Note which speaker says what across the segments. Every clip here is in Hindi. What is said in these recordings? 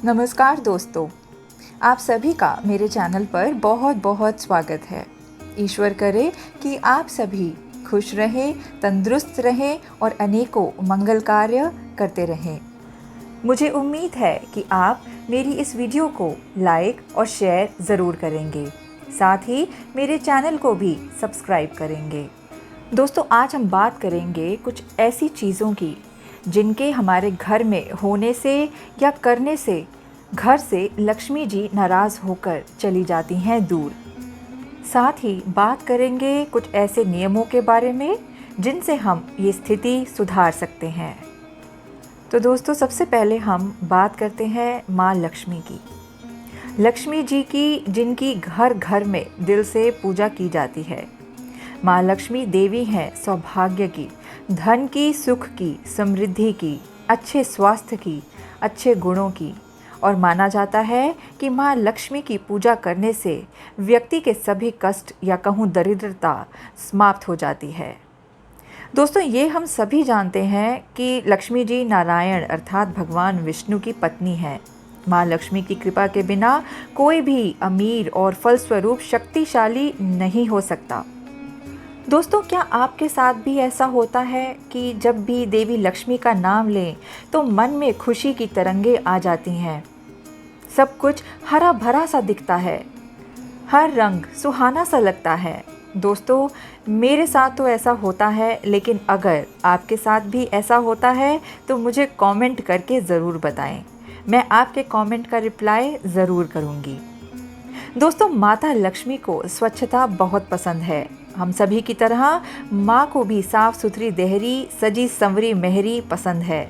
Speaker 1: नमस्कार दोस्तों, आप सभी का मेरे चैनल पर बहुत बहुत स्वागत है। ईश्वर करे कि आप सभी खुश रहें, तंदुरुस्त रहें और अनेकों मंगल कार्य करते रहें। मुझे उम्मीद है कि आप मेरी इस वीडियो को लाइक और शेयर ज़रूर करेंगे, साथ ही मेरे चैनल को भी सब्सक्राइब करेंगे। दोस्तों, आज हम बात करेंगे कुछ ऐसी चीज़ों की जिनके हमारे घर में होने से या करने से घर से लक्ष्मी जी नाराज़ होकर चली जाती हैं दूर। साथ ही बात करेंगे कुछ ऐसे नियमों के बारे में जिनसे हम ये स्थिति सुधार सकते हैं। तो दोस्तों, सबसे पहले हम बात करते हैं माँ लक्ष्मी की। लक्ष्मी जी की जिनकी घर घर में दिल से पूजा की जाती है। माँ लक्ष्मी देवी हैं सौभाग्य की, धन की, सुख की, समृद्धि की, अच्छे स्वास्थ्य की, अच्छे गुणों की। और माना जाता है कि माँ लक्ष्मी की पूजा करने से व्यक्ति के सभी कष्ट या कहूँ दरिद्रता समाप्त हो जाती है। दोस्तों, ये हम सभी जानते हैं कि लक्ष्मी जी नारायण अर्थात भगवान विष्णु की पत्नी हैं। माँ लक्ष्मी की कृपा के बिना कोई भी अमीर और फलस्वरूप शक्तिशाली नहीं हो सकता। दोस्तों, क्या आपके साथ भी ऐसा होता है कि जब भी देवी लक्ष्मी का नाम लें तो मन में खुशी की तरंगें आ जाती हैं? सब कुछ हरा भरा सा दिखता है, हर रंग सुहाना सा लगता है। दोस्तों, मेरे साथ तो ऐसा होता है, लेकिन अगर आपके साथ भी ऐसा होता है तो मुझे कमेंट करके ज़रूर बताएं। मैं आपके कमेंट का रिप्लाई ज़रूर करूँगी। दोस्तों, माता लक्ष्मी को स्वच्छता बहुत पसंद है। हम सभी की तरह माँ को भी साफ सुथरी देहरी, सजी संवरी मेहरी पसंद है।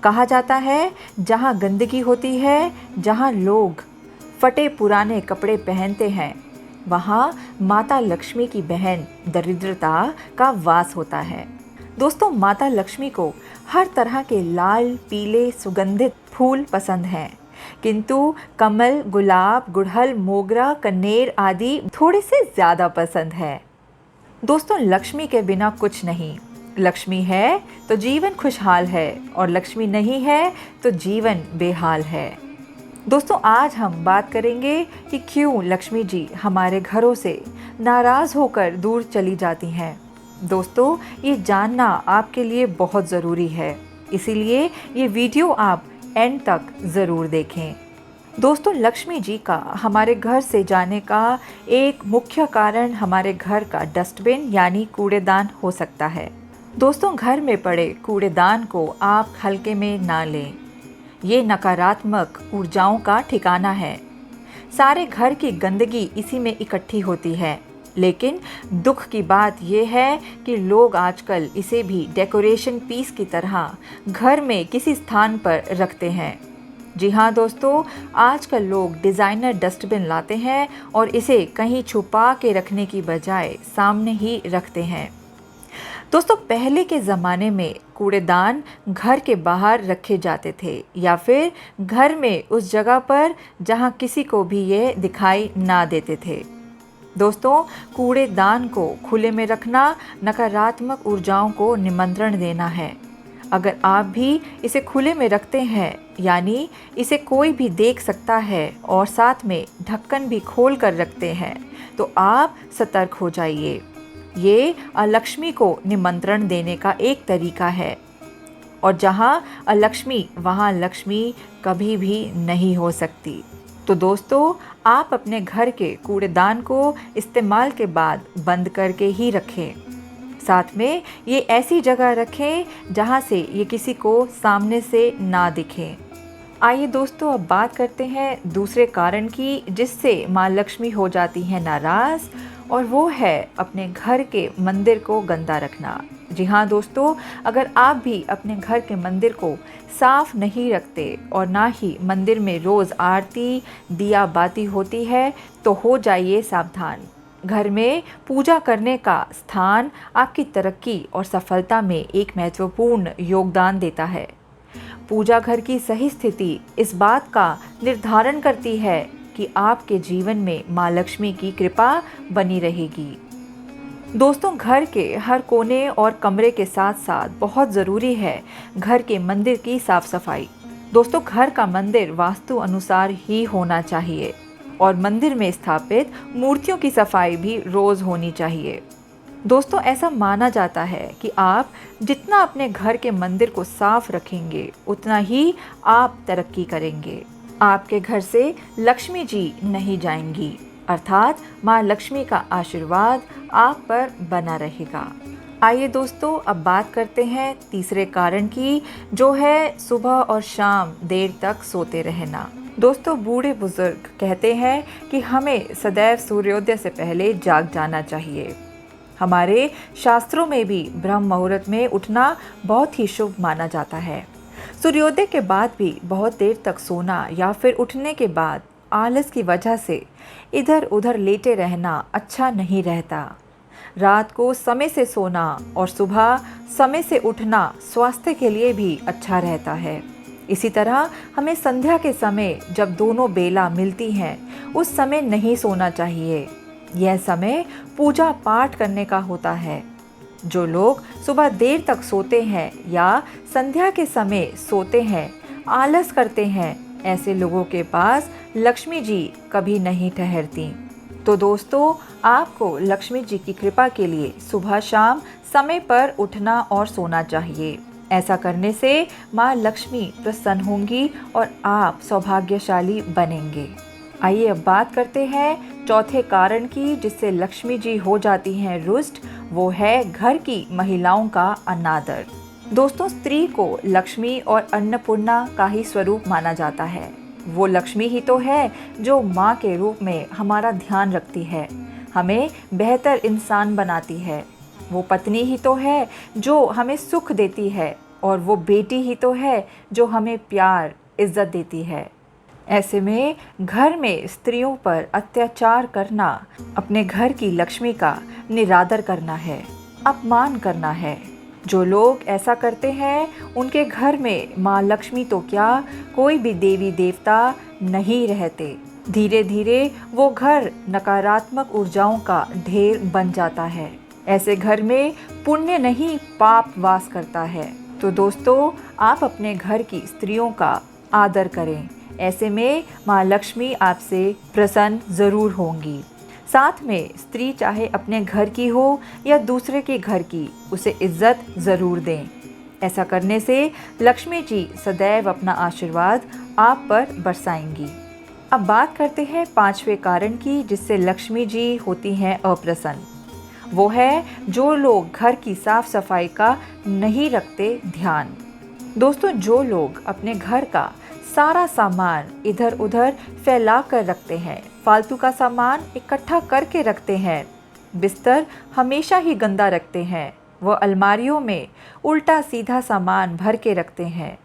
Speaker 1: कहा जाता है, जहाँ गंदगी होती है, जहाँ लोग फटे पुराने कपड़े पहनते हैं, वहाँ माता लक्ष्मी की बहन दरिद्रता का वास होता है। दोस्तों, माता लक्ष्मी को हर तरह के लाल, पीले, सुगंधित फूल पसंद हैं, किंतु कमल, गुलाब, गुड़हल, मोगरा, कनेर आदि थोड़े से ज़्यादा पसंद है। दोस्तों, लक्ष्मी के बिना कुछ नहीं। लक्ष्मी है तो जीवन खुशहाल है और लक्ष्मी नहीं है तो जीवन बेहाल है। दोस्तों, आज हम बात करेंगे कि क्यों लक्ष्मी जी हमारे घरों से नाराज़ होकर दूर चली जाती हैं। दोस्तों, ये जानना आपके लिए बहुत ज़रूरी है, इसीलिए ये वीडियो आप एंड तक ज़रूर देखें। दोस्तों, लक्ष्मी जी का हमारे घर से जाने का एक मुख्य कारण हमारे घर का डस्टबिन यानी कूड़ेदान हो सकता है। दोस्तों, घर में पड़े कूड़ेदान को आप हल्के में ना लें। ये नकारात्मक ऊर्जाओं का ठिकाना है। सारे घर की गंदगी इसी में इकट्ठी होती है। लेकिन दुख की बात यह है कि लोग आजकल इसे भी डेकोरेशन पीस की तरह घर में किसी स्थान पर रखते हैं। जी हाँ दोस्तों, आजकल लोग डिज़ाइनर डस्टबिन लाते हैं और इसे कहीं छुपा के रखने की बजाय सामने ही रखते हैं। दोस्तों, पहले के ज़माने में कूड़ेदान घर के बाहर रखे जाते थे या फिर घर में उस जगह पर जहाँ किसी को भी ये दिखाई ना देते थे। दोस्तों, कूड़ेदान को खुले में रखना नकारात्मक ऊर्जाओं को निमंत्रण देना है। अगर आप भी इसे खुले में रखते हैं, यानी इसे कोई भी देख सकता है और साथ में ढक्कन भी खोल कर रखते हैं, तो आप सतर्क हो जाइए। ये अलक्ष्मी को निमंत्रण देने का एक तरीका है, और जहाँ अलक्ष्मी वहाँ लक्ष्मी कभी भी नहीं हो सकती। तो दोस्तों, आप अपने घर के कूड़ेदान को इस्तेमाल के बाद बंद करके ही रखें। साथ में ये ऐसी जगह रखें जहाँ से ये किसी को सामने से ना दिखें। आइए दोस्तों, अब बात करते हैं दूसरे कारण की जिससे माँ लक्ष्मी हो जाती हैं नाराज़, और वो है अपने घर के मंदिर को गंदा रखना। जी हाँ दोस्तों, अगर आप भी अपने घर के मंदिर को साफ नहीं रखते और ना ही मंदिर में रोज़ आरती, दिया बाती होती है, तो हो जाइए सावधान। घर में पूजा करने का स्थान आपकी तरक्की और सफलता में एक महत्वपूर्ण योगदान देता है। पूजा घर की सही स्थिति इस बात का निर्धारण करती है कि आपके जीवन में माँ लक्ष्मी की कृपा बनी रहेगी। दोस्तों, घर के हर कोने और कमरे के साथ साथ बहुत ज़रूरी है घर के मंदिर की साफ़ सफाई। दोस्तों, घर का मंदिर वास्तु अनुसार ही होना चाहिए और मंदिर में स्थापित मूर्तियों की सफाई भी रोज होनी चाहिए। दोस्तों, ऐसा माना जाता है कि आप जितना अपने घर के मंदिर को साफ रखेंगे उतना ही आप तरक्की करेंगे। आपके घर से लक्ष्मी जी नहीं जाएंगी, अर्थात माँ लक्ष्मी का आशीर्वाद आप पर बना रहेगा। आइए दोस्तों, अब बात करते हैं तीसरे कारण की, जो है सुबह और शाम देर तक सोते रहना। दोस्तों, बूढ़े बुजुर्ग कहते हैं कि हमें सदैव सूर्योदय से पहले जाग जाना चाहिए। हमारे शास्त्रों में भी ब्रह्म मुहूर्त में उठना बहुत ही शुभ माना जाता है। सूर्योदय के बाद भी बहुत देर तक सोना या फिर उठने के बाद आलस की वजह से इधर उधर लेटे रहना अच्छा नहीं रहता। रात को समय से सोना और सुबह समय से उठना स्वास्थ्य के लिए भी अच्छा रहता है। इसी तरह हमें संध्या के समय जब दोनों बेला मिलती हैं, उस समय नहीं सोना चाहिए। यह समय पूजा पाठ करने का होता है। जो लोग सुबह देर तक सोते हैं या संध्या के समय सोते हैं, आलस करते हैं, ऐसे लोगों के पास लक्ष्मी जी कभी नहीं ठहरती। तो दोस्तों, आपको लक्ष्मी जी की कृपा के लिए सुबह शाम समय पर उठना और सोना चाहिए। ऐसा करने से माँ लक्ष्मी प्रसन्न होंगी और आप सौभाग्यशाली बनेंगे। आइए अब बात करते हैं चौथे कारण की, जिससे लक्ष्मी जी हो जाती हैं रुष्ट। वो है घर की महिलाओं का अनादर। दोस्तों, स्त्री को लक्ष्मी और अन्नपूर्णा का ही स्वरूप माना जाता है। वो लक्ष्मी ही तो है जो माँ के रूप में हमारा ध्यान रखती है, हमें बेहतर इंसान बनाती है। वो पत्नी ही तो है जो हमें सुख देती है, और वो बेटी ही तो है जो हमें प्यार इज्जत देती है। ऐसे में घर में स्त्रियों पर अत्याचार करना अपने घर की लक्ष्मी का निरादर करना है, अपमान करना है। जो लोग ऐसा करते हैं उनके घर में माँ लक्ष्मी तो क्या, कोई भी देवी देवता नहीं रहते। धीरे धीरे वो घर नकारात्मक ऊर्जाओं का ढेर बन जाता है। ऐसे घर में पुण्य नहीं पाप वास करता है। तो दोस्तों, आप अपने घर की स्त्रियों का आदर करें। ऐसे में माँ लक्ष्मी आपसे प्रसन्न ज़रूर होंगी। साथ में स्त्री चाहे अपने घर की हो या दूसरे के घर की, उसे इज्जत ज़रूर दें। ऐसा करने से लक्ष्मी जी सदैव अपना आशीर्वाद आप पर बरसाएंगी। अब बात करते हैं पांचवें कारण की, जिससे लक्ष्मी जी होती हैं अप्रसन्न। वो है जो लोग घर की साफ सफाई का नहीं रखते ध्यान। दोस्तों, जो लोग अपने घर का सारा सामान इधर उधर फैला कर रखते हैं, फालतू का सामान इकट्ठा करके रखते हैं, बिस्तर हमेशा ही गंदा रखते हैं, वह अलमारियों में उल्टा सीधा सामान भर के रखते हैं,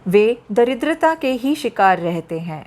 Speaker 1: वे दरिद्रता के ही शिकार रहते हैं।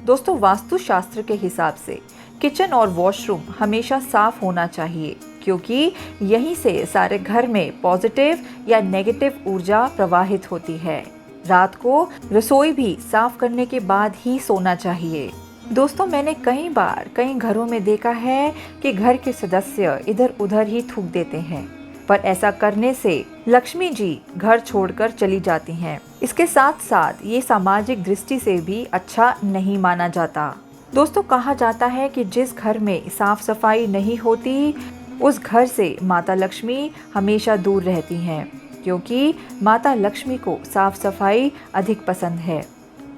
Speaker 1: दोस्तों, वास्तुशास्त्र के हिसाब से किचन और वॉशरूम हमेशा साफ होना चाहिए, क्योंकि यहीं से सारे घर में पॉजिटिव या नेगेटिव ऊर्जा प्रवाहित होती है। रात को रसोई भी साफ करने के बाद ही सोना चाहिए। दोस्तों, मैंने कई बार कई घरों में देखा है कि घर के सदस्य इधर उधर ही थूक देते हैं, पर ऐसा करने से लक्ष्मी जी घर छोड़कर चली जाती हैं। इसके साथ साथ ये सामाजिक दृष्टि से भी अच्छा नहीं माना जाता। दोस्तों, कहा जाता है कि जिस घर में साफ सफाई नहीं होती, उस घर से माता लक्ष्मी हमेशा दूर रहती हैं, क्योंकि माता लक्ष्मी को साफ सफाई अधिक पसंद है।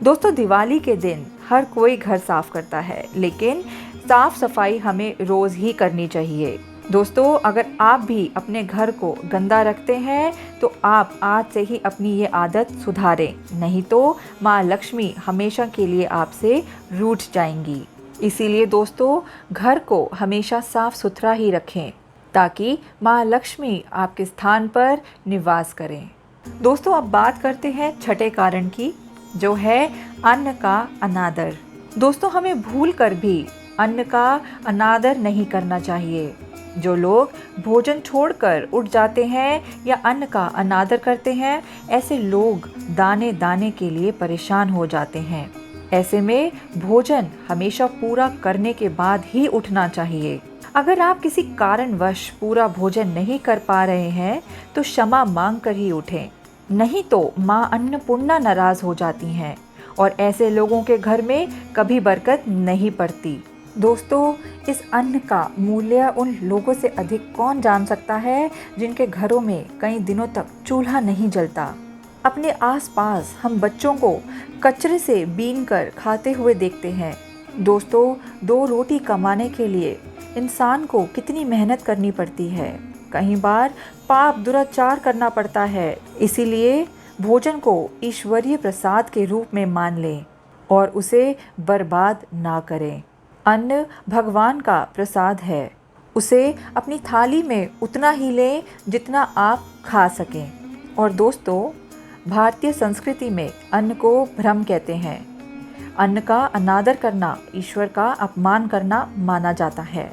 Speaker 1: दोस्तों, दिवाली के दिन हर कोई घर साफ करता है, लेकिन साफ सफाई हमें रोज़ ही करनी चाहिए। दोस्तों, अगर आप भी अपने घर को गंदा रखते हैं तो आप आज से ही अपनी ये आदत सुधारें, नहीं तो माँ लक्ष्मी हमेशा के लिए आपसे रूठ जाएंगी। इसीलिए दोस्तों, घर को हमेशा साफ सुथरा ही रखें, ताकि माँ लक्ष्मी आपके स्थान पर निवास करें। दोस्तों, अब बात करते हैं छठे कारण की, जो है अन्न का अनादर। दोस्तों, हमें भूल कर भी अन्न का अनादर नहीं करना चाहिए। जो लोग भोजन छोड़कर उठ जाते हैं या अन्न का अनादर करते हैं, ऐसे लोग दाने दाने के लिए परेशान हो जाते हैं। ऐसे में भोजन हमेशा पूरा करने के बाद ही उठना चाहिए। अगर आप किसी कारणवश पूरा भोजन नहीं कर पा रहे हैं तो क्षमा मांग कर ही उठें। नहीं तो माँ अन्नपूर्णा नाराज हो जाती हैं और ऐसे लोगों के घर में कभी बरकत नहीं पड़ती। दोस्तों, इस अन्न का मूल्य उन लोगों से अधिक कौन जान सकता है जिनके घरों में कई दिनों तक चूल्हा नहीं जलता। अपने आसपास हम बच्चों को कचरे से बीन कर खाते हुए देखते हैं। दोस्तों, 2 रोटी कमाने के लिए इंसान को कितनी मेहनत करनी पड़ती है। कई बार पाप दुराचार करना पड़ता है। इसीलिए भोजन को ईश्वरीय प्रसाद के रूप में मान लें और उसे बर्बाद ना करें। अन्न भगवान का प्रसाद है। उसे अपनी थाली में उतना ही लें जितना आप खा सकें। और दोस्तों, भारतीय संस्कृति में अन्न को भ्रम कहते हैं। अन्न का अनादर करना ईश्वर का अपमान करना माना जाता है।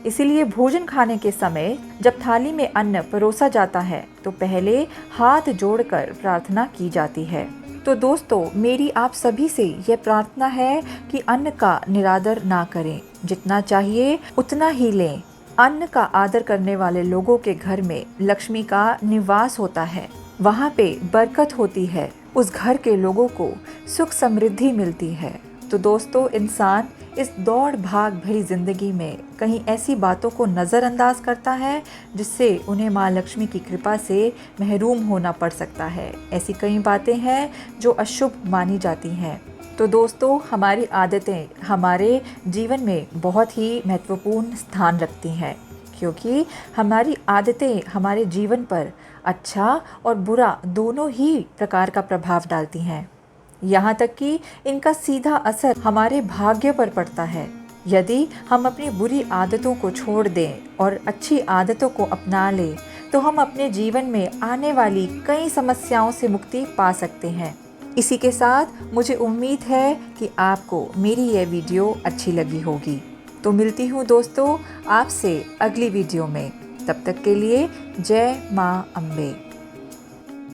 Speaker 1: इसीलिए भोजन खाने के समय जब थाली में अन्न परोसा जाता है तो पहले हाथ जोड़कर प्रार्थना की जाती है। तो दोस्तों, मेरी आप सभी से यह प्रार्थना है कि अन्न का निरादर ना करें, जितना चाहिए उतना ही लें। अन्न का आदर करने वाले लोगों के घर में लक्ष्मी का निवास होता है, वहाँ पे बरकत होती है, उस घर के लोगों को सुख समृद्धि मिलती है। तो दोस्तों, इंसान इस दौड़ भाग भरी जिंदगी में कहीं ऐसी बातों को नज़रअंदाज करता है जिससे उन्हें माँ लक्ष्मी की कृपा से महरूम होना पड़ सकता है। ऐसी कई बातें हैं जो अशुभ मानी जाती हैं। तो दोस्तों, हमारी आदतें हमारे जीवन में बहुत ही महत्वपूर्ण स्थान रखती हैं, क्योंकि हमारी आदतें हमारे जीवन पर अच्छा और बुरा दोनों ही प्रकार का प्रभाव डालती हैं। यहाँ तक कि इनका सीधा असर हमारे भाग्य पर पड़ता है। यदि हम अपनी बुरी आदतों को छोड़ दें और अच्छी आदतों को अपना लें तो हम अपने जीवन में आने वाली कई समस्याओं से मुक्ति पा सकते हैं। इसी के साथ मुझे उम्मीद है कि आपको मेरी यह वीडियो अच्छी लगी होगी। तो मिलती हूँ दोस्तों आपसे अगली वीडियो में। तब तक के लिए जय माँ अम्बे।